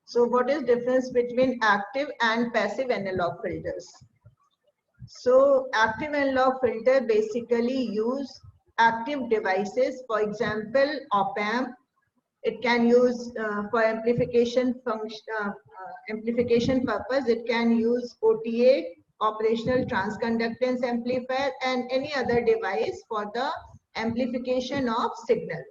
So what is difference between active and passive analog filters? So active analog filter basically use active devices. For example, op-amp. It can use for amplification function, amplification purpose. It can use OTA, operational transconductance amplifier, and any other device for the amplification of signal.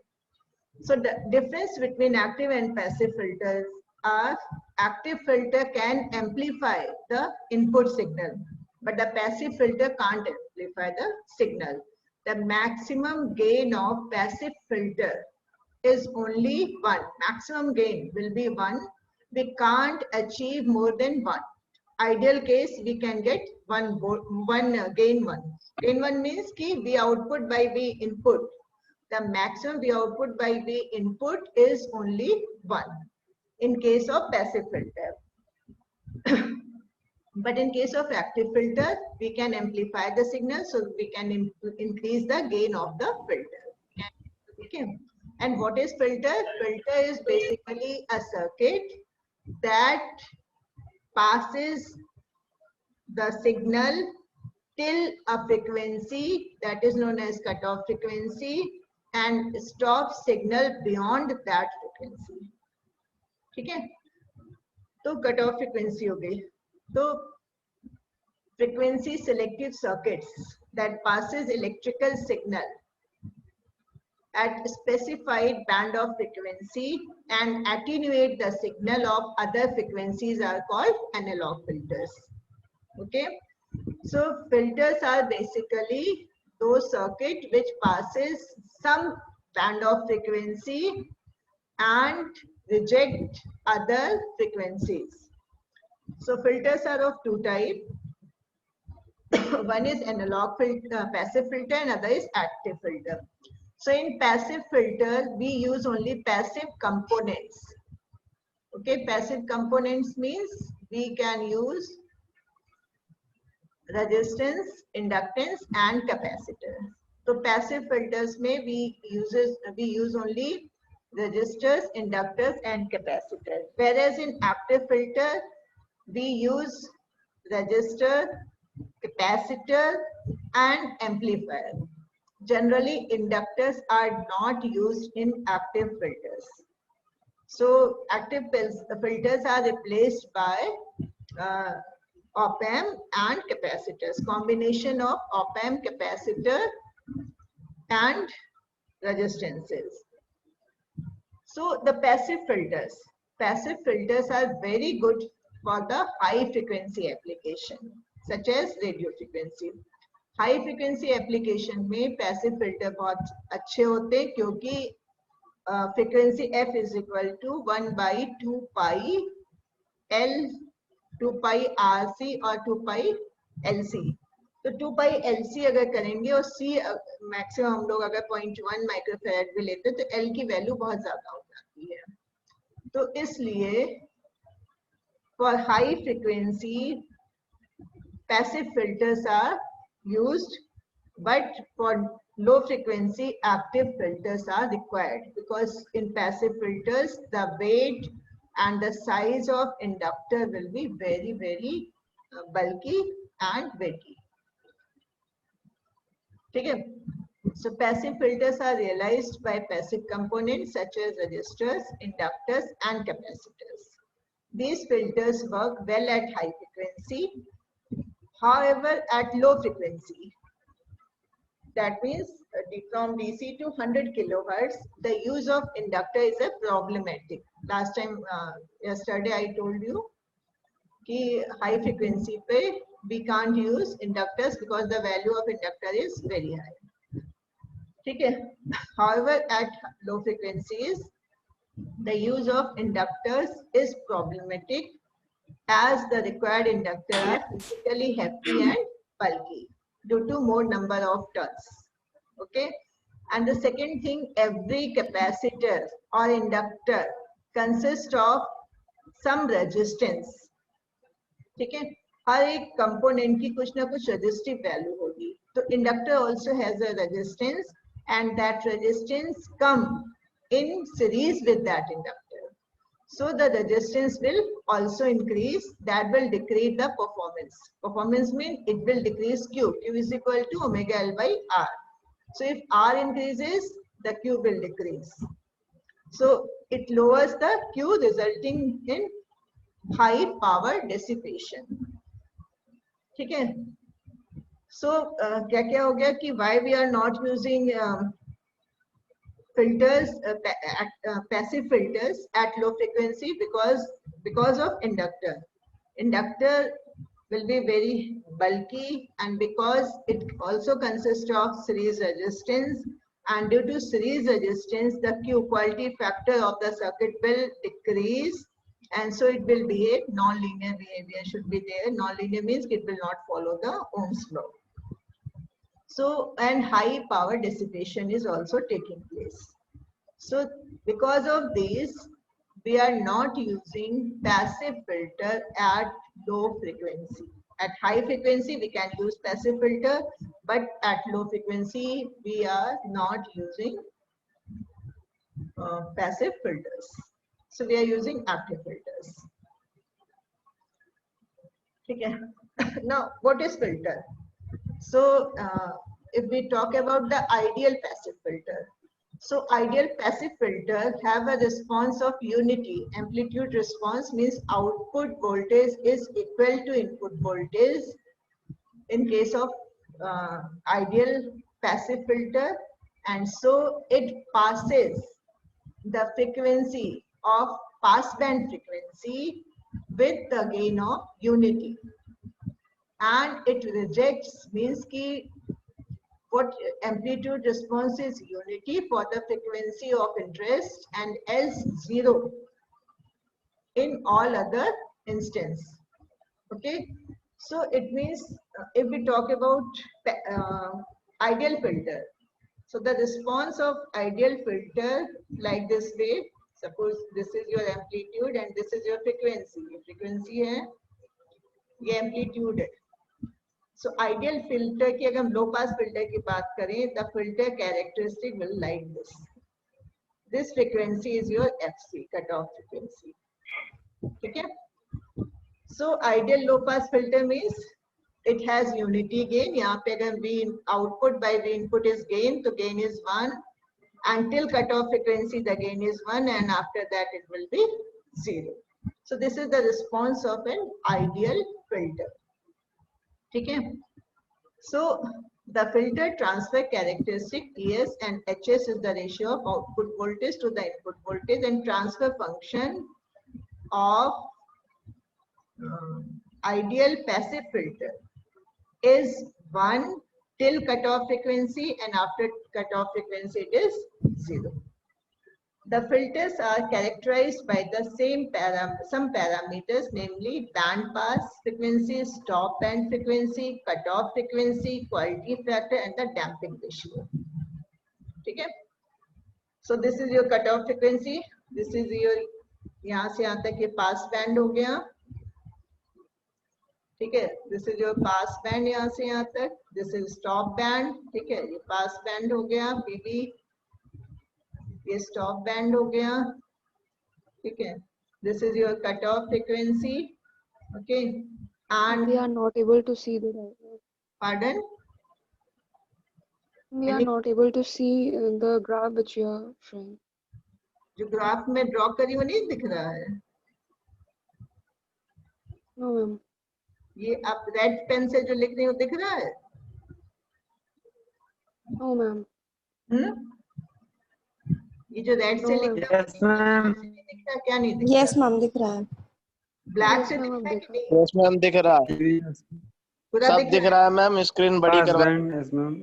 So the difference between active and passive filters are active filter can amplify the input signal, but the passive filter can't amplify the signal. The maximum gain of passive filter is only 1. Maximum gain will be 1. We can't achieve more than 1. Ideal case, we can get gain 1. Gain 1 means ki V output by V input. The maximum V output by V input is only 1 in case of passive filter. But in case of active filter, we can amplify the signal, so we can increase the gain of the filter. Okay. And what is filter? Filter is basically a circuit that passes the signal till a frequency that is known as cutoff frequency and stops signal beyond that frequency. ठीक है? तो cutoff frequency हो गई. तो frequency selective circuits that passes electrical signal at specified band of frequency and attenuate the signal of other frequencies are called analog filters. Okay, so filters are basically those circuit which passes some band of frequency and reject other frequencies. So filters are of two types. One is analog filter, passive filter, and other is active filter. So in passive filter, we use only passive components. Okay, passive components means we can use resistance, inductance, and capacitor. So passive filters may we use only resistors, inductors, and capacitors. Whereas in active filter, we use resistor, capacitor, and amplifier. Generally, inductors are not used in active filters. So active filters are replaced by op-amp and capacitors. Combination of op-amp, capacitor, and resistances. So the passive filters are very good for the high frequency application, such as radio frequency. High frequency application में passive filter बहुत अच्छे होते हैं क्योंकि frequency f is equal to 1/2 pi L 2 pi RC और 2 पाई LC. तो 2 पाई LC अगर करेंगे और C मैक्सिमम हम लोग अगर 0.1 माइक्रोफैराड भी लेते हैं तो L की वैल्यू बहुत ज्यादा हो जाती है. तो इसलिए for high frequency passive filters are used, but for low frequency active filters are required, because in passive filters the weight and the size of inductor will be very bulky and weighty. Okay, so passive filters are realized by passive components such as resistors, inductors, and capacitors. These filters work well at high frequency. However, at low frequency, that means from DC to 100 kilohertz, the use of inductor is a problematic. Last time, yesterday I told you कि high frequency पे we can't use inductors because the value of inductor is very high. ठीक है? However, at low frequencies, the use of inductors is problematic, as the required inductor are physically heavy and bulky due to more number of turns. Okay, and the second thing, every capacitor or inductor consists of some resistance. ठीक है? हर एक component की कुछ ना कुछ resistive value होगी. तो inductor also has a resistance, and that resistance come in series with that inductor. So the resistance will also increase. That will decrease the performance. Performance means it will decrease Q. Q is equal to omega L by R. So if R increases, the Q will decrease. So it lowers the Q, resulting in high power dissipation. ठीक है? So क्या क्या हो गया कि why we are not using filters, passive filters at low frequency, because of inductor. Inductor will be very bulky, and because it also consists of series resistance, and due to series resistance, the Q, quality factor of the circuit, will decrease, and so it will behave non-linear behavior should be there. Non-linear means it will not follow the Ohm's law. So, and high power dissipation is also taking place. So because of this, we are not using passive filter at low frequency. At high frequency, we can use passive filter, but at low frequency, we are not using passive filters. So we are using active filters. Okay. Now, what is filter? So if we talk about the ideal passive filter, so ideal passive filters have a response of unity. Amplitude response means output voltage is equal to input voltage in case of ideal passive filter, and so it passes the frequency of passband frequency with the gain of unity, and it rejects means ki what amplitude response is unity for the frequency of interest and else zero in all other instance. Okay, so it means if we talk about ideal filter, so the response of ideal filter like this way, suppose this is your amplitude and this is your frequency. Frequency है, ये amplitude है. So ideal filter की अगर हम low pass filter की बात करें, the filter characteristic will like this. This frequency is your FC, cutoff frequency. ठीक है? So ideal low pass filter means it has unity gain. यहाँ पे अगर V output by V input is gain, तो gain is 1. Until cutoff frequency, the gain is 1, and after that it will be 0. So this is the response of an ideal filter. Okay. So the filter transfer characteristic ES and HS is the ratio of output voltage to the input voltage, and transfer function of ideal passive filter is 1 till cutoff frequency, and after cutoff frequency it is 0. The filters are characterized by the same some parameters, namely band pass frequency, stop band frequency, cutoff frequency, quality factor, and the damping ratio. Okay? So this is your cutoff frequency. This is your यहाँ से यहाँ तक ये pass band हो गया. ठीक है? This is your pass band यहाँ से यहाँ तक. This is stop band. ठीक है? ये pass band हो गया. PB. ये स्टॉप बैंड हो गया. ठीक है? This is your cutoff frequency. Okay, and we are not able to see the diagram. Pardon? We are not able to see the graph which you are showing. जो graph में draw करी वो नहीं दिख रहा है? No, ma'am. ये आप रेड पेन से जो लिख रही हो दिख रहा है? No, ma'am. ये जो रेड से लिख रहा है? Yes, ma'am. क्या नहीं दिख रहा? यस मैम दिख रहा है. ब्लैक से दिख रहा है कि नहीं? यस मैम दिख रहा है. पूरा सब दिख रहा है मैम. स्क्रीन बड़ी करवा. Yes, ma'am.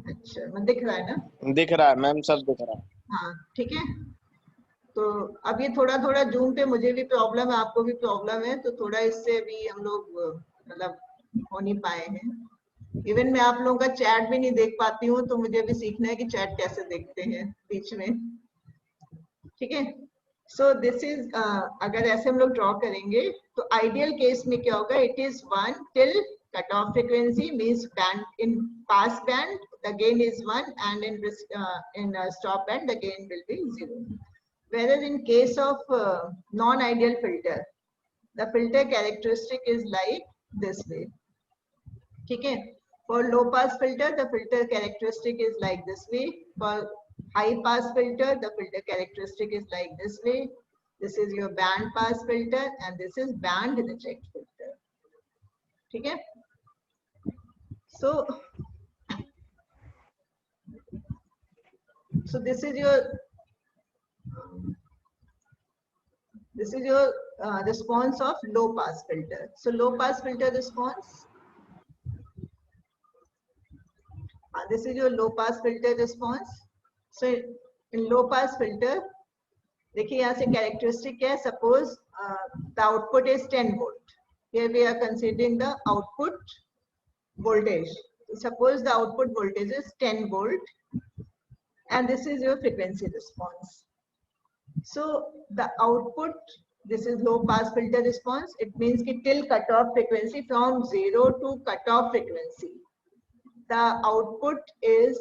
अच्छा, दिख रहा है ना? दिख रहा है मैम, सब दिख रहा है. हाँ, ठीक है. तो अब ये थोड़ा थोड़ा जूम पे मुझे भी प्रॉब्लम है, आपको भी प्रॉब्लम है, तो थोड़ा इससे भी हम लोग मतलब हो नहीं पाए हैं. इवन मैं आप लोगों का चैट भी नहीं देख पाती हूँ, तो मुझे भी सीखना है कि चैट कैसे देखते हैं बीच में. ठीक है? सो दिस इज अगर ऐसे हम लोग ड्रॉ करेंगे तो आइडियल केस में क्या होगा? It is 1 till cutoff frequency means band in pass band the gain is 1 and in stop band the gain will be 0. whereas in case of non-ideal filter, the filter characteristic is like this way. ठीक है? For low pass filter, the filter characteristic is like this way. For high pass filter, the filter characteristic is like this way. This is your band pass filter and this is band reject filter. ठीक है? So this is your response of low pass filter. So low pass filter response. This is your low pass filter response. So in low pass filter, देखिए यहाँ से characteristic क्या है? Suppose the output is 10 volt. Here we are considering the output voltage. Suppose the output voltage is 10 volt, and this is your frequency response. So the output, this is low pass filter response. It means कि till cutoff frequency, from 0 to cutoff frequency, the output is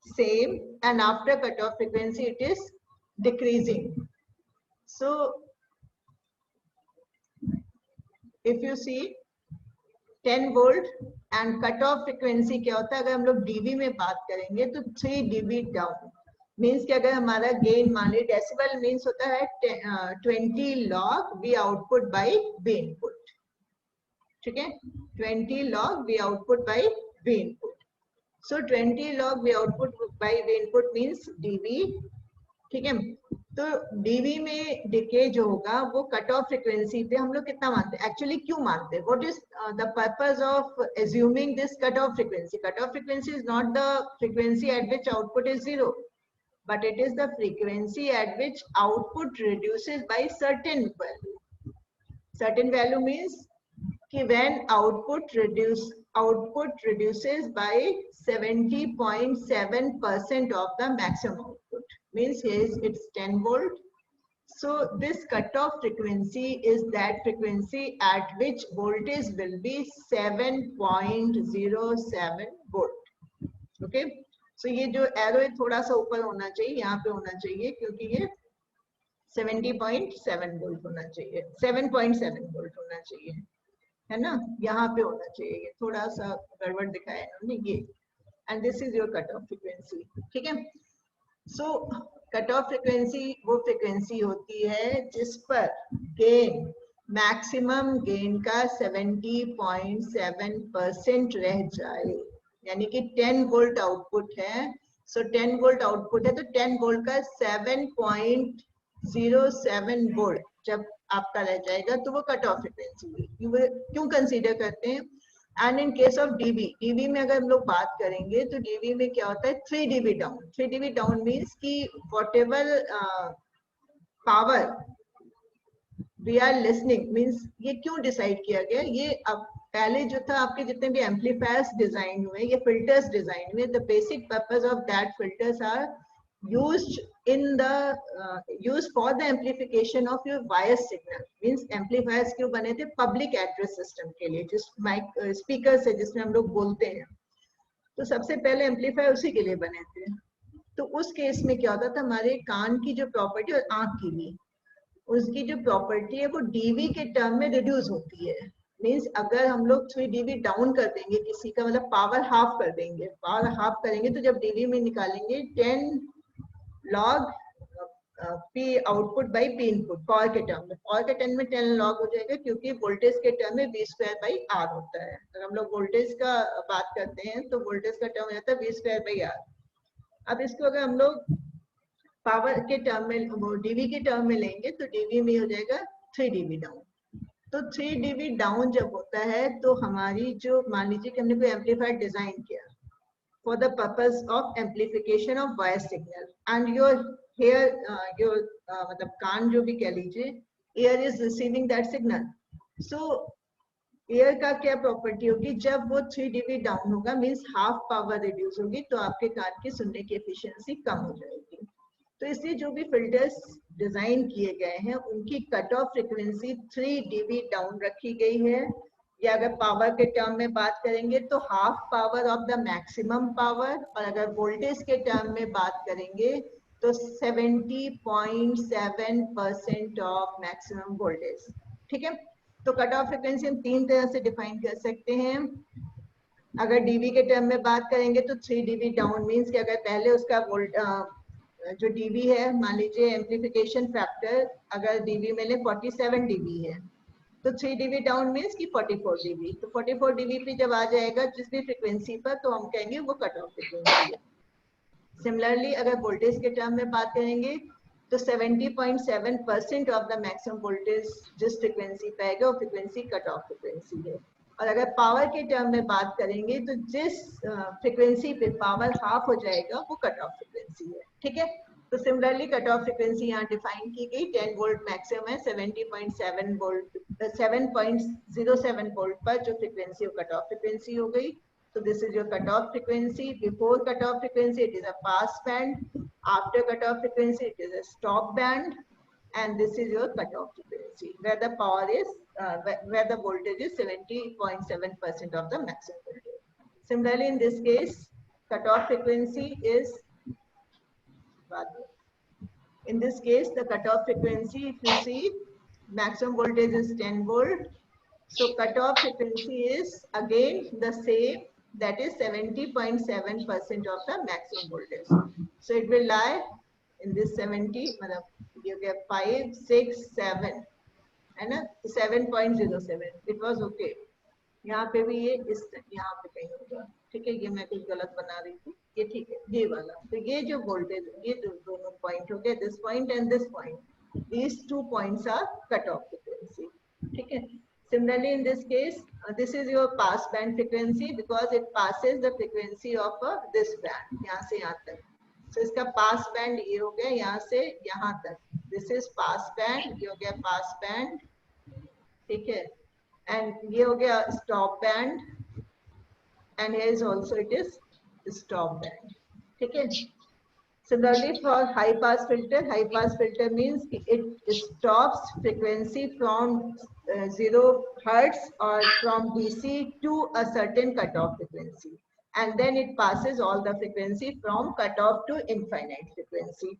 same, and after cutoff frequency it is decreasing. So if you see 10 volt and cutoff frequency क्या होता है? अगर हम लोग dB में बात करेंगे तो 3 dB down मीन्स कि अगर हमारा गेन मान ली डेसिबल मीन्स होता है 20 log V output by V input. ठीक है? 20 log V output by V input. So 20 log V output by V input means dB. ठीक है? तो dB में डिके जो होगा वो कट ऑफ फ्रीक्वेंसी पे हम लोग कितना मानते हैं? एक्चुअली क्यों मानते हैं? What is the purpose of assuming this cut off frequency? Cut off frequency is not the frequency at which output is 0, but it is the frequency at which output reduces by certain value. Certain value means कि when output reduces by 70.7% of the maximum output. Means here it's 10 volt. So this cutoff frequency is that frequency at which voltage will be 7.07 volt. Okay. So ये जो arrow है थोड़ा सा ऊपर होना चाहिए, यहाँ पे होना चाहिए क्योंकि ये 70.7 volt होना चाहिए, 7.7 volt होना चाहिए, है ना? यहाँ पे होना चाहिए, ये थोड़ा सा गड़बड़ दिखाया है इन्होंने ये. And this is your cut off frequency. ठीक है? सो कट ऑफ फ्रीक्वेंसी वो फ्रीक्वेंसी होती है जिस पर गेन मैक्सिमम गेन का 70.7% रह जाए. यानी कि 10 वोल्ट आउटपुट है. सो 10 वोल्ट आउटपुट है तो 10 वोल्ट का 7.07 वोल्ट जब आपका रह जाएगा तो वो कट ऑफ फ्रीक्वेंसी क्यों कंसीडर करते हैं. And in case of dB में अगर हम लोग बात करेंगे तो डीबी में क्या होता है? 3 dB down. 3 dB down means कि whatever power we are listening means ये क्यों डिसाइड किया गया? ये अब पहले जो था आपके जितने भी एम्पलीफायर्स डिजाइन हुए, ये फिल्टर्स डिजाइन हुए, the basic purpose of that filters are used for the amplification of your bias signal. Means amplifiers क्यों बने थे? Public address system के लिए, जिस माइक स्पीकर्स है जिसमें हम लोग बोलते हैं, तो सबसे पहले एम्पलीफायर उसी के लिए बने थे. तो उस केस में क्या होता था? हमारे कान की जो प्रॉपर्टी और आंख की भी, उसकी जो प्रॉपर्टी है वो डीबी के टर्म में रिड्यूस होती है. मीन्स अगर हम लोग 3 dB डाउन कर देंगे किसी का, मतलब पावर हाफ कर देंगे, पावर हाफ करेंगे तो जब डीबी में निकालेंगे 10 log P output by P input power के टर्म में. पावर के टर्म में 10 log हो जाएगा क्योंकि वोल्टेज के टर्म में V स्क्वायर बाई R होता है. अगर हम लोग वोल्टेज का बात करते हैं तो वोल्टेज का टर्म हो जाता है V स्क्वायर बाई R. अब इसको अगर हम लोग पावर के टर्म में डीबी के टर्म में लेंगे तो डीबी में हो जाएगा 3 dB डाउन. तो 3 dB डाउन जब होता है तो हमारी जो, मान लीजिए कि हमने कोई एम्पलीफायर डिजाइन किया for the purpose of amplification of bias signal, and your here मतलब कान जो भी कह लीजिए, ear is receiving that signal. So ear का क्या प्रॉपर्टी होगी? जब वो 3 dB डाउन होगा मीन्स हाफ पावर रिड्यूस होगी तो आपके कान की सुनने की एफिशिएंसी कम हो जाएगी. तो इसलिए जो भी फिल्टर्स डिजाइन किए गए हैं उनकी cut off frequency 3 dB down रखी गई है. या अगर पावर के टर्म में बात करेंगे तो half power of the maximum power, और अगर वोल्टेज के टर्म में बात करेंगे तो 70.7% ऑफ मैक्सिमम वोल्टेज। ठीक है, तो कट ऑफ फ्रिक्वेंसी हम तीन तरह से डिफाइन कर सकते हैं। अगर डीबी के टर्म में बात करेंगे तो 3 dB डाउन मीन्स कि अगर पहले उसका जो डीबी है, मान लीजिए एम्पलीफिकेशन फैक्टर अगर डीबी में ले 47 dB है, तो 3 dB डाउन मीन्स कि 44 dB। तो 44 dB पे जब आ जाएगा जिस भी फ्रिक्वेंसी पर, तो हम कहेंगे वो कट ऑफ फ्रिक्वेंसी है। सिमिलरली अगर वोल्टेज के टर्म में बात करेंगे तो 70.7% ऑफ द मैक्सिमम वोल्टेज जिस फ्रिक्वेंसी पे आएगा वो फ्रिक्वेंसी कट ऑफ फ्रिक्वेंसी है। और अगर पावर के टर्म में बात करेंगे तो जिस फ्रिक्वेंसी पे पावर हाफ हो जाएगा वो कट ऑफ फ्रिक्वेंसी है। ठीक है, तो सिमिलरली कट ऑफ फ्रिक्वेंसी यहाँ डिफाइन की गई 10 वोल्ट मैक्सिमम है, 70.7 वोल्ट 7.07 वोल्ट पर जो फ्रिक्वेंसी वो कट ऑफ फ्रिक्वेंसी हो गई। So this is your cutoff frequency. Before cutoff frequency, it is a pass band. After cutoff frequency, it is a stop band. And this is your cutoff frequency, where the power is, where the voltage is 70.7% of the maximum voltage. Similarly, in this case, cutoff frequency is, in this case, the cutoff frequency, if you see, maximum voltage is 10 volt. So cutoff frequency is again the same, that is 70.7% of the maximum voltage. So it will lie in this 70, you get 5, 6, 7 and 7.07. It was okay. यहाँ पे भी ये इस यहाँ पे कहीं होगा। ठीक है, ये मैं कुछ गलत बना रही थी, ये ठीक है, ये वाला। तो ये जो वोल्टेज, ये दोनों पॉइंट हो गए, this point and this point, these 2 points are cut off frequency. ठीक है, similarly in this case, this is your pass band frequency because it passes the frequency of this band, यहाँ से यहाँ तक। So इसका pass band ये हो गया यहाँ से यहाँ तक, this is pass band, ये हो गया pass band। ठीक है, and ये हो गया stop band, and here is also it is stop band। ठीक है, similarly for high pass filter means it stops frequency from 0 hertz or from DC to a certain cutoff frequency, and then it passes all the frequency from cutoff to infinite frequency.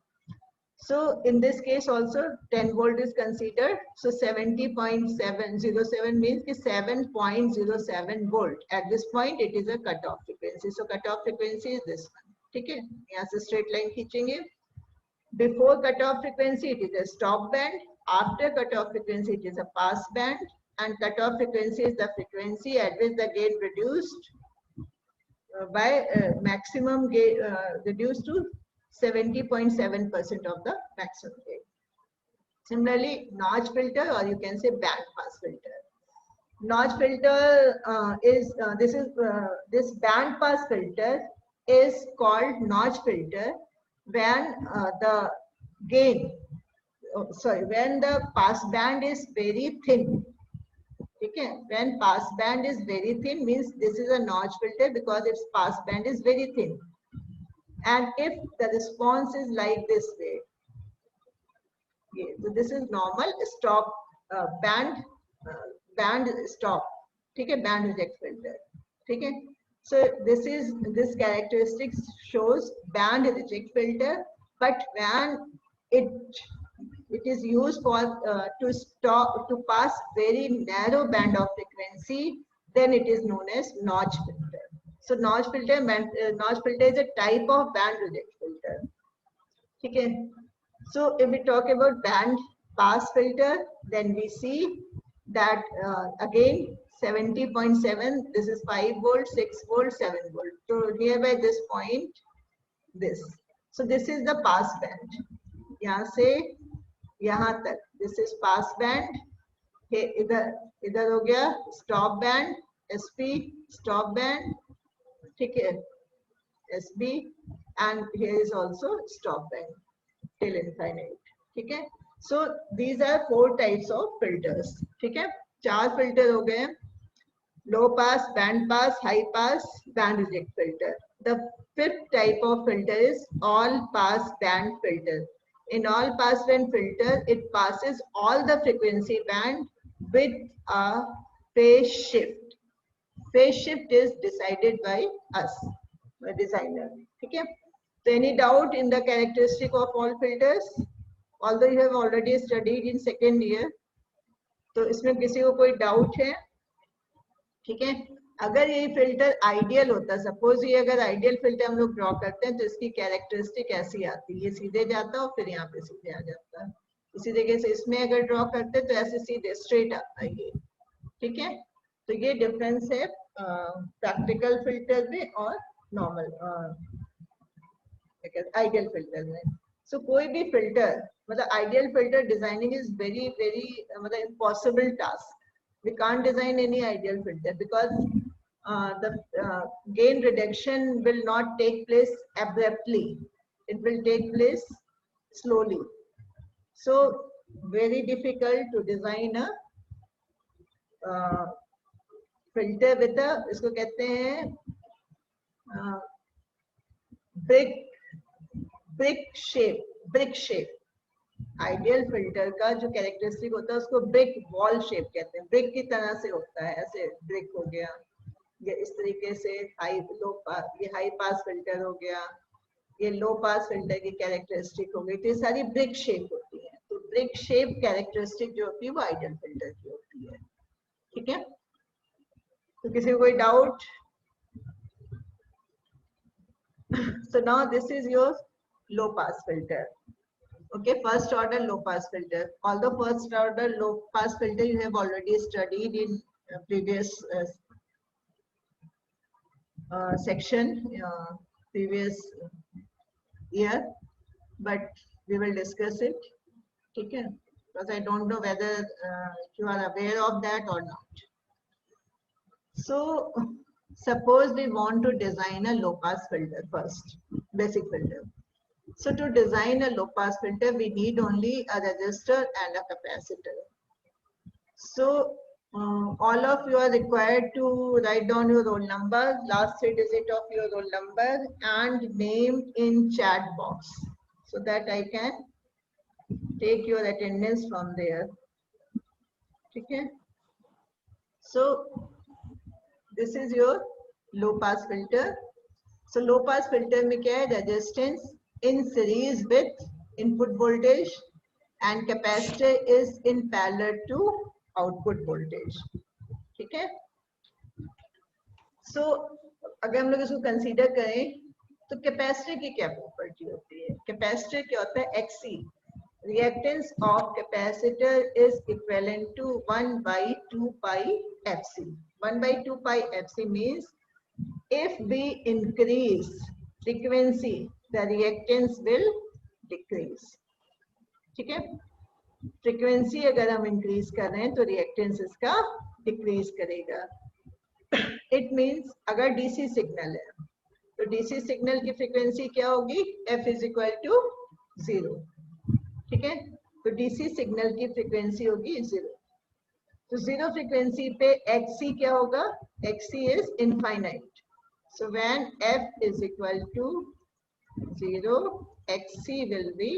So in this case also 10 volt is considered. So 70.707 means 7.07 volt. At this point it is a cutoff frequency. So cutoff frequency is this one. ठीक है, यहाँ से straight line खींचेंगे। Before cutoff frequency it is a stop band. After cutoff frequency it is a pass band. And cutoff frequency is the frequency at which the gain reduced by maximum gain reduced to 70.7% of the maximum gain. Similarly, notch filter, or you can say band pass filter. Notch filter this band pass filter is called notch filter when the gain, when the pass band is very thin. Okay, when pass band is very thin means this is a notch filter because its pass band is very thin. And if the response is like this way, so this is normal stop band stop. Okay, band reject filter. Okay, so this characteristics shows band reject filter, but when it is used for to pass very narrow band of frequency, then it is known as notch filter. So notch filter is a type of band reject filter. Okay, so if we talk about band pass filter, then we see that again 70.7, this is 5 volt, 6 volt, 7 volt. So nearby this point, this. So this is the pass band. यहाँ से यहाँ तक, this is pass band. इधर हो गया stop band, SP stop band. ठीक है, SB, and here is also stop band till infinite. ठीक है, so these are 4 types of filters. ठीक है, 4 filter हो गए, low pass, band pass, high pass, band reject filter. The 5th type of filter is all pass band filter. In all pass band filter, it passes all the frequency band with a phase shift. Phase shift is decided by us, the designer. Okay, So any doubt in the characteristic of all filters? Although you have already studied in second year, तो इसमें किसी को कोई doubt है? ठीक है, अगर ये फिल्टर आइडियल होता, सपोज ये अगर आइडियल फिल्टर हम लोग ड्रॉ करते हैं तो इसकी कैरेक्टरिस्टिक ऐसी आती है, ये सीधे जाता और फिर यहाँ पे सीधे आ जाता है। इसी तरीके से इसमें अगर ड्रॉ करते तो ऐसे सीधे स्ट्रेट आता है ये। ठीक है, तो ये डिफरेंस है प्रैक्टिकल फिल्टर में और नॉर्मल आइडियल फिल्टर में। सो कोई भी फिल्टर, मतलब ideal filter designing is very very मतलब impossible task. We can't design any ideal filter because the gain reduction will not take place abruptly. It will take place slowly. So very difficult to design a filter with a, इसको कहते हैं brick shape. Ideal filter का जो characteristic होता है उसको brick wall shape कहते हैं। ब्रिक की तरह से होता है, ऐसे ब्रिक हो गया, ये इस तरीके से हाई लो पास, ये हाई पास फिल्टर हो गया, ये लो पास फिल्टर की कैरेक्टरिस्टिक हो गई, तो ये सारी ब्रिक शेप होती है। तो ब्रिक शेप कैरेक्टरिस्टिक जो होती है वो आइडियल फिल्टर की होती है। ठीक है, तो किसी को कोई doubt? So now this is your low pass filter. Okay, first order low pass filter. Although first order low pass filter you have already studied in previous section, previous year, but we will discuss it. Okay, because I don't know whether you are aware of that or not. So suppose we want to design a low pass filter first, basic filter. So to design a low pass filter, we need only a resistor and a capacitor. So all of you are required to write down your roll number, last 3 digits of your roll number and name in chat box so that I can take your attendance from there. Okay. So this is your low pass filter. So low pass filter में क्या है? Resistance in series with input voltage and capacitor is in parallel to output voltage. ठीक है, so अगर हम लोग इसको consider करें तो कैपेसिटर की क्या प्रॉपर्टी होती है? कैपेसिटर क्या होता है? XC, reactance of capacitor is equivalent to 1/2 pi FC. 1/2 pi FC means if we increase frequency the reactance will decrease. ठीक है, फ्रीक्वेंसी अगर हम इंक्रीज कर रहे हैं तो रिएक्टेंस इसका डिक्रीज करेगा. इट मींस अगर डीसी सिग्नल है तो डीसी सिग्नल की फ्रीक्वेंसी क्या होगी? F is equal to 0. ठीक है, तो डीसी सिग्नल की फ्रीक्वेंसी होगी 0. तो 0 फ्रीक्वेंसी पे XC क्या होगा? XC is infinite. So when F is equal to 0, XC will be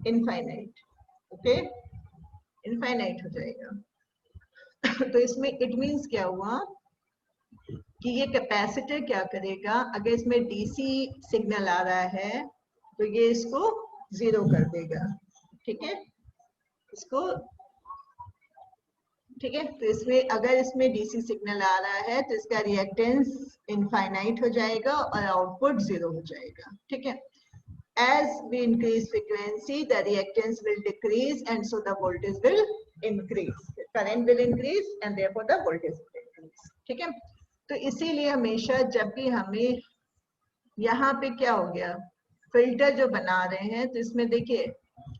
infinite. Okay, infinite हो जाएगा. तो इसमें it means क्या हुआ कि ये कैपेसिटर क्या करेगा? अगर इसमें DC सिग्नल आ रहा है तो ये इसको 0 कर देगा. ठीक है, इसको, ठीक है, तो इसमें अगर इसमें DC सिग्नल आ रहा है तो इसका रिएक्टेंस इनफाइनाइट हो जाएगा और आउटपुट 0 हो जाएगा. ठीक है, as we increase frequency the reactance will decrease and so the voltage will increase, the current will increase and therefore the voltage will increase. ठीक है, तो इसीलिए हमेशा जब भी हमें यहाँ पे क्या हो गया, फिल्टर जो बना रहे हैं तो इसमें देखिए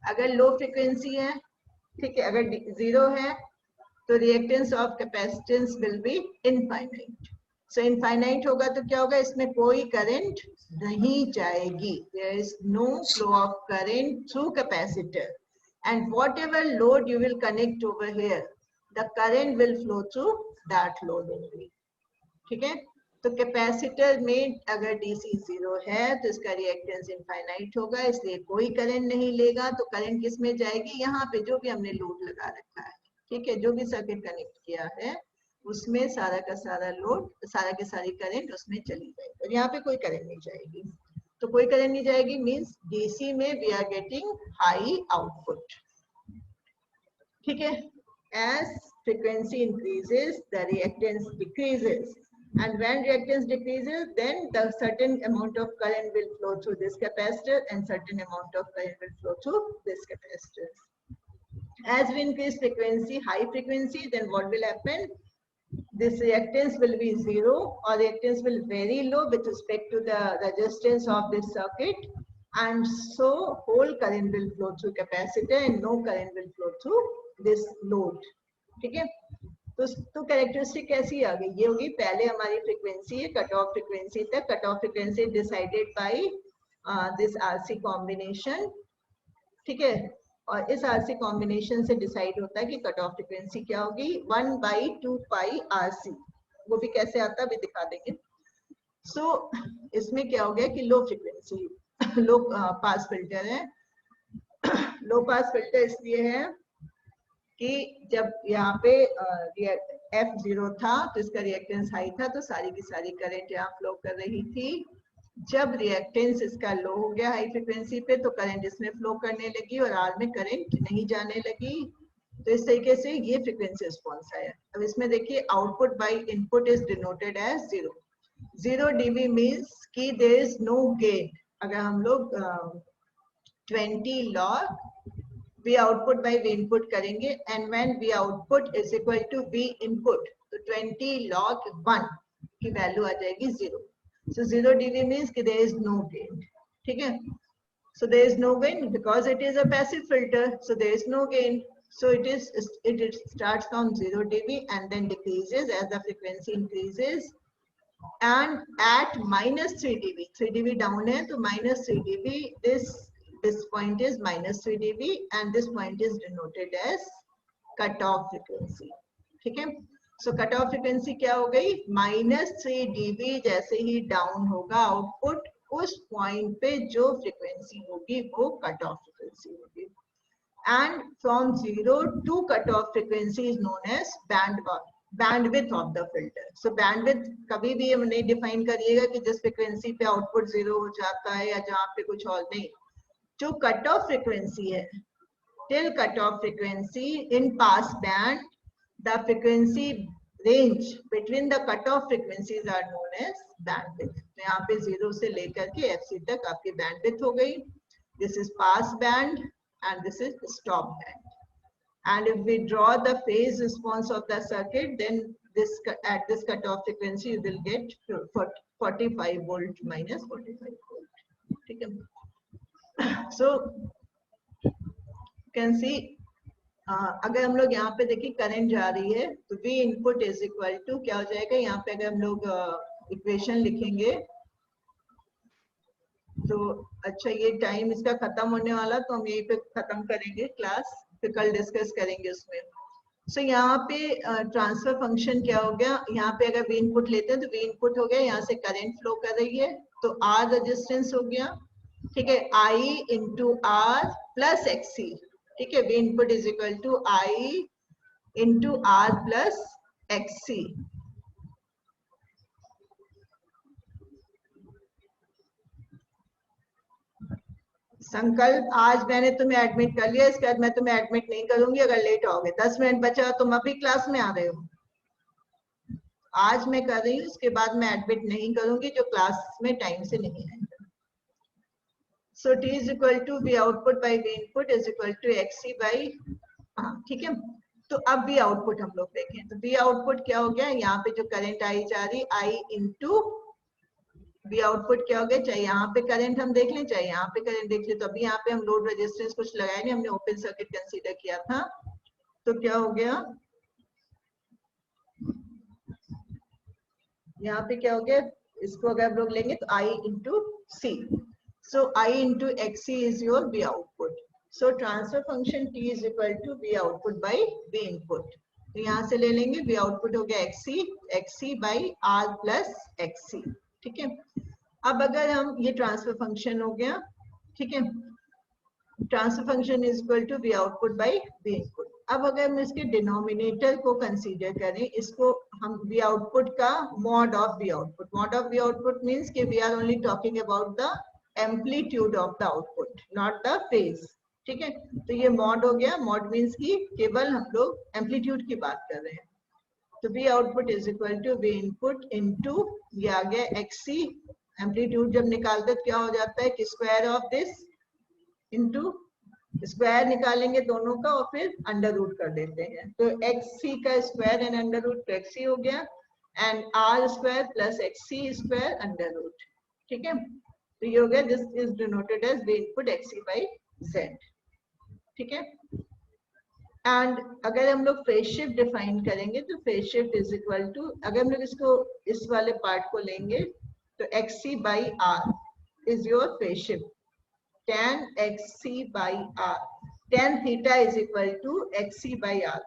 अगर लो फ्रीक्वेंसी है, ठीक है, अगर 0 है तो reactance of capacitance will be infinite. So infinite होगा तो क्या होगा? इसमें कोई करंट नहीं जाएगी. There is no flow of current through capacitor and whatever load you will connect over here the current will flow through that load only. ठीक है, तो कैपेसिटर में अगर डीसी 0 है तो इसका रिएक्टेंस इनफाइनाइट होगा, इसलिए कोई करंट नहीं लेगा. तो करंट किस में जाएगी? यहाँ पे जो भी हमने लोड लगा रखा है, ठीक है, जो भी सर्किट कनेक्ट किया है उसमें सारा का सारा लोड, सारा की सारी करंट उसमें चली जाएगी और यहाँ पे कोई करंट नहीं जाएगी. तो कोई करंट नहीं जाएगी, मींस डीसी में we are getting high output. ठीक है, as frequency increases the reactance decreases, and when reactance decreases then the certain amount of current will flow through this capacitor and certain amount of current will flow through this capacitor. As we increase frequency, high frequency, then what will happen? This reactance will be zero, or reactance will very low with respect to the resistance of this circuit, and so whole current will flow through capacitor and no current will flow through this load. ठीक है, तो characteristic कैसी आ गई? ये होगी, पहले हमारी frequency है कट ऑफ फ्रीक्वेंसी तक, cut off frequency decided by this RC combination. ठीक है, और इस आरसी कॉम्बिनेशन से डिसाइड होता है कि कट ऑफ फ्रीक्वेंसी क्या होगी, 1/2 पाई आरसी। वो भी कैसे आता है अभी दिखा देंगे। सो इसमें क्या हो गया कि लो फ्रीक्वेंसी, लो पास फिल्टर है। लो पास फिल्टर इसलिए है कि जब यहाँ पे F0 था तो इसका रिएक्टेंस हाई था, तो सारी की सारी करंट यहाँ फ्लो कर रही थी। जब रिएक्टेंस इसका लो हो गया हाई फ्रिक्वेंसी पे, तो करंट इसमें फ्लो करने लगी और आर में करंट नहीं जाने लगी। तो इस तरीके से ये फ्रिक्वेंसी रिस्पॉन्स आया। अब इसमें देखिए, output by input is denoted as 0। 0 dB means कि देयर इज नो गेन। अगर हम लोग 20 log V output by V input करेंगे, and when V output is equal to V input, तो 20 log 1 की वैल्यू आ जाएगी 0। So 0 dB means कि there is no gain। ठीक है, so there is no gain because it is a passive filter, so there is no gain, so it starts from 0 dB and then decreases as the frequency increases, and at -3 dB, 3 dB down है तो -3 dB, this point is -3 dB and this point is denoted as cutoff frequency। ठीक है, so cutoff frequency क्या हो गई, -3 dB जैसे ही down होगा output, उस पॉइंट पे जो फ्रीक्वेंसी होगी वो cutoff frequency होगी। and from 0 to cutoff frequency is known as bandwidth of the filter। so bandwidth कभी भी हम नहीं डिफाइन करिएगा कि जिस फ्रीक्वेंसी पे आउटपुट 0 हो जाता है या जहाँ पे कुछ और, नहीं। जो कट ऑफ फ्रीक्वेंसी है, till cut off frequency in pass band, the frequency range between the cut off frequencies are known as bandwidth. तो यहाँ पे 0 से लेकर के FC तक आपकी बैंडविड्थ हो गई। This is pass band and this is stop band. And if we draw the phase response of the circuit, then this at this cutoff frequency you will get 45 volt minus 45 volt। ठीक है, so can see अगर हम लोग यहाँ पे देखिए current जा रही है तो V input is equal to क्या हो जाएगा, यहाँ पे अगर हम लोग इक्वेशन लिखेंगे तो अच्छा ये टाइम इसका खत्म होने वाला, तो हम यहीं पे खत्म करेंगे क्लास, फिर कल डिस्कस करेंगे उसमें। सो यहाँ पे ट्रांसफर फंक्शन क्या हो गया, यहाँ पे अगर V इनपुट लेते हैं तो V इनपुट हो गया, यहाँ से करंट फ्लो कर रही है तो R रेजिस्टेंस हो गया। ठीक है, I into R plus XC। ठीक है, V input is equal to I into R plus XC। Sankalp, आज मैंने तुम्हें एडमिट कर लिया, इसके बाद मैं तुम्हें एडमिट नहीं करूंगी अगर लेट आओगे। 10 मिनट बचा, तुम अभी क्लास में आ रहे हो। आज मैं कर रही हूँ, उसके बाद मैं एडमिट नहीं करूंगी जो क्लास में टाइम से नहीं आएगा। So T is equal to V output by V input is equal to XC by, ठीक है। तो अब V output हम लोग देखें तो V output क्या हो गया, यहाँ पे जो करंट आई जा रही I इंटू V output क्या हो गया, चाहे यहाँ पे करंट हम देख लें चाहे यहाँ पे करंट देख लें। तो अभी यहाँ पे हम लोड रेजिस्टेंस कुछ लगाया नहीं, हमने ओपन सर्किट कंसीडर किया था। तो क्या हो गया, यहाँ पे क्या हो गया, इसको अगर हम लोग लेंगे तो I into C। So I into XC is your V output. So transfer function T is equal to V output by V input. तो यहाँ से ले लेंगे V output हो गया XC by R plus XC। ठीक है, अब अगर हम ये ट्रांसफर फंक्शन हो गया, ठीक है, transfer function is equal to V output by V input। अब अगर हम इसके डिनोमिनेटर को कंसीडर करें, इसको हम V output का mod of V output। mod of V output means कि we are only talking about the amplitude of the output, not the phase. ठीक है, तो ये मॉड हो गया। मॉड मीन्स की केवल हम लोग एम्पलीट्यूड की बात कर रहे हैं। तो V output is equal to V input into ये आ गया XC। एम्पलीट्यूड जब निकालते तो क्या हो जाता है कि square of this into square निकालेंगे दोनों का और फिर अंडर रूट कर देते हैं। तो XC का स्क्वायर एंड अंडर रूट तो XC हो गया and R square plus XC square under root. ठीक है, तो ये हो गया। This is denoted as V input XC by Z। ठीक है, एंड अगर हम लोग फेज शिफ्ट डिफाइन करेंगे तो phase shift is equal to, अगर हम लोग इसको इस वाले पार्ट को लेंगे तो XC by R is your phase shift. tan XC by R, tan theta is equal to XC by R।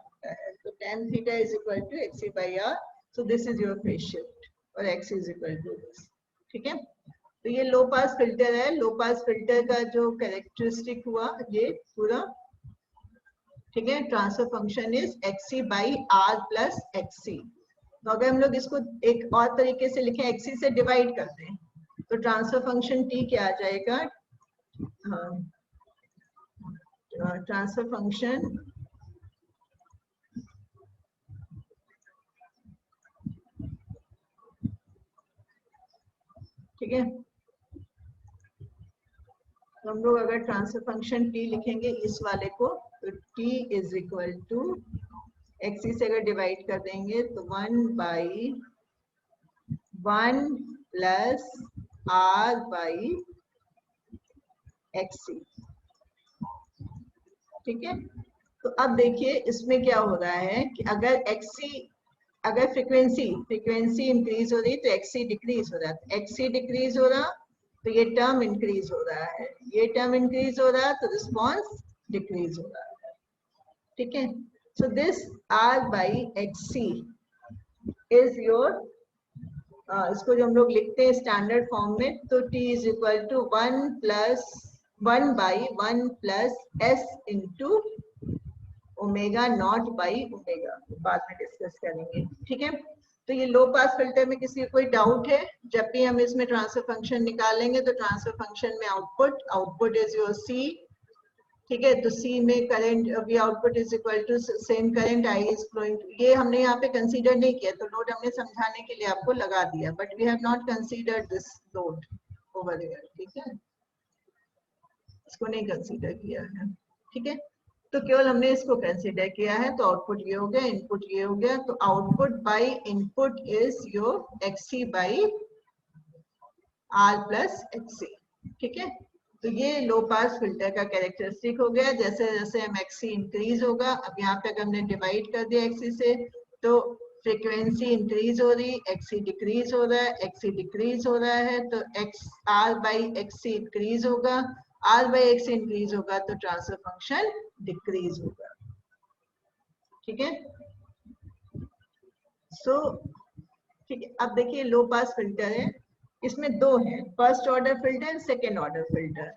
So tan theta is equal to XC by R, so this is your phase shift और X is equal to this। ठीक है, तो ये लो pass filter है। लो pass filter का जो characteristic हुआ ये पूरा। ठीक है, transfer function is XC by R plus XC। तो अगर हम लोग इसको एक और तरीके से लिखें, XC से डिवाइड कर दें तो ट्रांसफर फंक्शन T क्या आ जाएगा? ट्रांसफर फंक्शन ठीक है, तो हम लोग अगर ट्रांसफर फंक्शन T लिखेंगे इस वाले को तो T is equal to XC से अगर डिवाइड कर देंगे तो 1 by 1 plus R by XC। ठीक है, तो अब देखिए इसमें क्या हो रहा है कि अगर XC, अगर फ्रीक्वेंसी इंक्रीज हो रही तो XC डिक्रीज हो रहा है। XC डिक्रीज हो रहा तो ये टर्म इंक्रीज हो रहा है, ये टर्म इंक्रीज हो रहा तो रिस्पॉन्स डिक्रीज हो रहा है। ठीक है, so this R by XC is your, इसको जो हम लोग लिखते हैं स्टैंडर्ड फॉर्म में तो T is equal to 1 by 1 plus S into omega naught by omega, बाद में डिस्कस करेंगे। ठीक है, तो ये लो पास फिल्टर में किसी को कोई डाउट है? जब भी हम इसमें ट्रांसफर फंक्शन निकालेंगे तो ट्रांसफर फंक्शन में आउटपुट इज योर C। ठीक है, तो C में current V output is equal to same current I is flowing. ये हमने यहाँ पे कंसीडर नहीं किया, तो लोड हमने समझाने के लिए आपको लगा दिया, but we have not considered this load over here. ठीक है, इसको नहीं कंसीडर किया है। ठीक है, तो केवल हमने इसको कंसीडर किया है। तो आउटपुट ये हो गया, इनपुट ये हो गया, तो output by input is your XC by R plus XC। ठीक है, तो ये लो पास फिल्टर का कैरेक्टरिस्टिक हो गया। जैसे जैसे हम XC इंक्रीज होगा, अब यहाँ पे अगर हमने डिवाइड कर दिया XC से तो फ्रीक्वेंसी इंक्रीज हो रही, XC डिक्रीज हो रहा है, XC डिक्रीज हो रहा है तो R बाई XC इंक्रीज होगा, R बाई XC इंक्रीज होगा तो ट्रांसफर फंक्शन डिक्रीज होगा। ठीक है, सो ठीक है, अब देखिए लो पास फिल्टर है, इसमें दो है, first order filter and second order filter.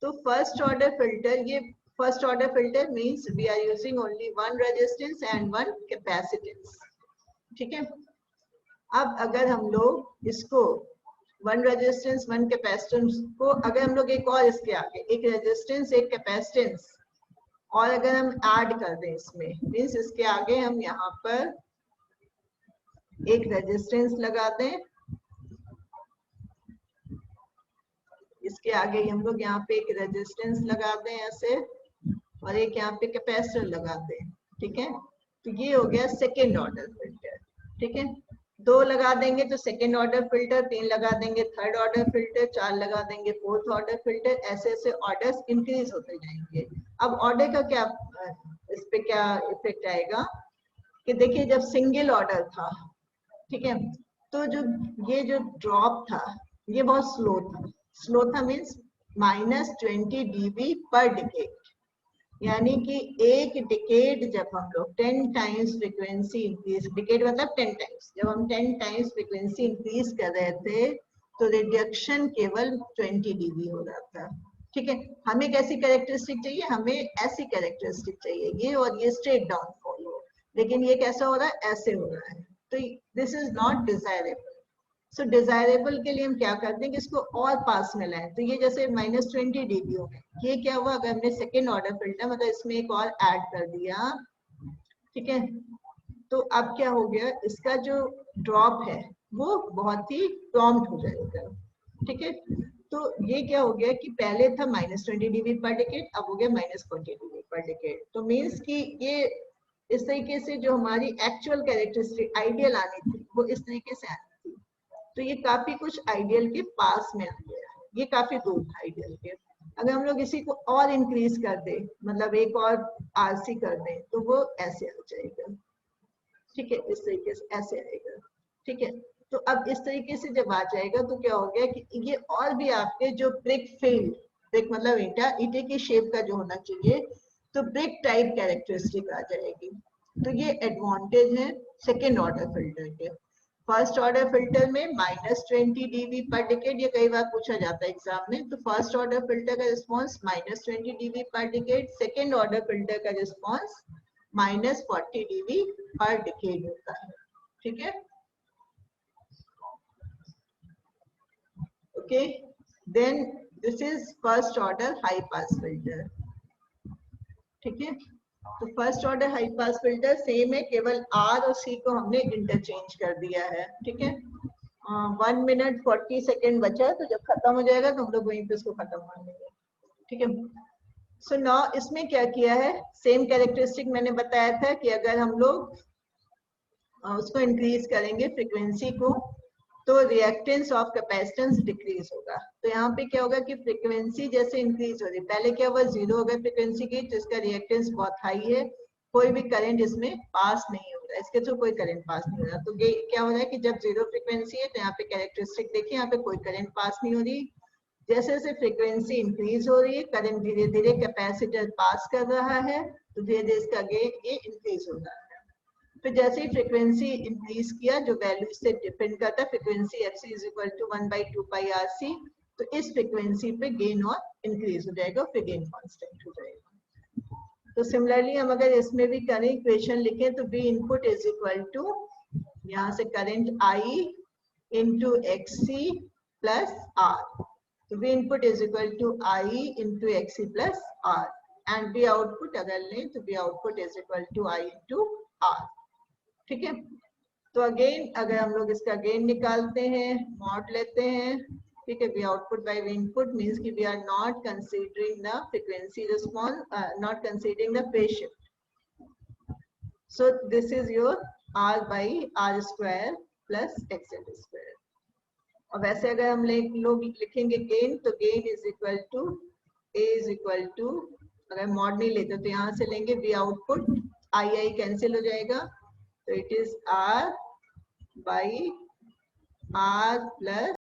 तो फर्स्ट ऑर्डर फिल्टर, ये first order filter means we are using only one resistance and one capacitance. ठीक है, अब अगर हम लोग इसको वन रेजिस्टेंस वन कैपेसिटेंस को अगर हम लोग एक और इसके आगे एक रेजिस्टेंस एक कैपेसिटेंस और अगर हम ऐड कर दें इसमें, मींस इसके आगे हम यहाँ पर एक रेजिस्टेंस लगा दें, इसके आगे हम लोग यहाँ पे एक रेजिस्टेंस लगा दें ऐसे, और एक यहाँ पे कैपेसिटर लगा दें। ठीक है, तो ये हो गया सेकेंड ऑर्डर फिल्टर। ठीक है, दो लगा देंगे तो सेकेंड ऑर्डर फिल्टर, तीन लगा देंगे थर्ड ऑर्डर फिल्टर, चार लगा देंगे फोर्थ ऑर्डर फिल्टर, ऐसे ऐसे ऑर्डर्स इंक्रीज होते जाएंगे। अब ऑर्डर का क्या, इस पे क्या इफेक्ट आएगा कि देखिए जब सिंगल ऑर्डर था, ठीक है, तो जो ये जो ड्रॉप था ये बहुत स्लो था। स्लो था मीन्स -20 dB पर डिकेड, यानी कि एक डिकेड जब हम लोग 10 टाइम्स फ्रीक्वेंसी इंक्रीज, डिकेड मतलब 10 टाइम्स, जब हम 10 टाइम्स फ्रीक्वेंसी इंक्रीज कर रहे थे तो रिडक्शन केवल 20 dB हो रहा था। ठीक है, हमें कैसी कैरेक्टरिस्टिक चाहिए? हमें ऐसी कैरेक्टरिस्टिक चाहिए, ये और ये स्ट्रेट डाउन फॉल हो, लेकिन ये कैसा हो रहा है? ऐसे हो रहा है, तो this is not desirable. So desirable के लिए हम क्या करते हैं कि इसको और पास में लाएं। तो ये जैसे -20 dB हो गए, ये क्या हुआ, अगर हमने सेकेंड ऑर्डर फिल्टर मतलब इसमें एक और ऐड कर दिया, ठीक है, तो अब क्या हो गया, इसका जो ड्रॉप है वो बहुत ही प्रॉम्प्ट हो जाएगा, ठीक है। तो ये क्या हो गया कि पहले था -20 dB पर डिकेड, अब हो गया -40 dB पर डिकेड। तो मीन्स कि ये इस तरीके से जो हमारी एक्चुअल कैरेक्टरिस्टिक आइडियल आनी थी वो इस तरीके से आनी थी। तो ये काफी कुछ आइडियल के पास में आ गया, ये काफी दूर था आइडियल के। अगर हम लोग इसी को और इंक्रीज कर दे, मतलब एक और आरसी कर दे, तो वो ऐसे आ जाएगा, ठीक है, इस तरीके से ऐसे आएगा, ठीक है। तो अब इस तरीके से जब आ जाएगा तो क्या हो गया कि ये और भी आपके जो ब्रिक फील्ड, ब्रिक मतलब ईटा, ईटे की शेप का जो होना चाहिए, तो ब्रिक टाइप कैरेक्टरिस्टिक आ जाएगी। तो ये एडवांटेज है सेकेंड ऑर्डर फिल्टर के। फर्स्ट ऑर्डर फिल्टर में -20 dB पर डिकेड, ये कई बार पूछा जाता है एग्जाम में। तो फर्स्ट ऑर्डर फिल्टर का रिस्पॉन्स -20 dB पर डिकेड, सेकेंड ऑर्डर फिल्टर का रिस्पॉन्स -40 dB पर डिकेड होता है, ठीक है। Okay, then this is first order high pass filter, ठीक है। तो first order high pass filter same है, केवल R और C को हमने इंटरचेंज कर दिया है, ठीक है। 1 मिनट 40 सेकेंड बचा है, तो जब खत्म हो जाएगा तो हम लोग वहीं पे उसको खत्म कर लेंगे, ठीक है। सो नाउ इसमें क्या किया है, सेम कैरेक्टरिस्टिक मैंने बताया था कि अगर हम लोग उसको इंक्रीज करेंगे फ्रीक्वेंसी को, तो रिएक्टेंस ऑफ कैपेसिटेंस डिक्रीज होगा। तो यहाँ पे क्या होगा कि फ्रीक्वेंसी जैसे इंक्रीज हो रही, पहले क्या हुआ 0 हो गया फ्रीक्वेंसी की, तो इसका रिएक्टेंस बहुत हाई है, कोई भी करंट इसमें पास नहीं हो रहा, इसके थ्रू कोई करंट पास नहीं हो रहा। तो ये क्या हो रहा है कि जब 0 फ्रीक्वेंसी है तो यहाँ पे कैरेक्टरिस्टिक देखिए, यहाँ पे कोई करंट पास नहीं हो रही। जैसे जैसे फ्रीक्वेंसी इंक्रीज हो रही है, करंट धीरे धीरे कैपेसिटर पास कर रहा है, तो धीरे धीरे इसका गेन ये इंक्रीज हो रहा है। फिर जैसे ही फ्रीक्वेंसी इंक्रीज किया, जो वैल्यू इससे डिपेंड करता है, फ्रीक्वेंसी fc = 1/2πRC, तो इस फ्रीक्वेंसी पे गेन और इंक्रीज हो जाएगा, फिर गेन कांस्टेंट हो जाएगा। तो सिमिलरली हम अगर इसमें भी करें, इक्वेशन लिखें, तो V इनपुट = यहाँ से current I into XC plus R, तो V input = I into XC plus R, and V output अगर लें तो V output = I into R, ठीक है। तो अगेन अगर हम लोग इसका गेन निकालते हैं, मॉड लेते हैं, ठीक है, V output by V input means कि we are not considering the frequency response, not considering the phase shift. So this is your R by R square plus XL square. और वैसे अगर हम लोग लिखेंगे गेन, तो गेन A अगर mod नहीं लेते तो यहाँ से लेंगे V output, I कैंसिल हो जाएगा, तो it is R by R plus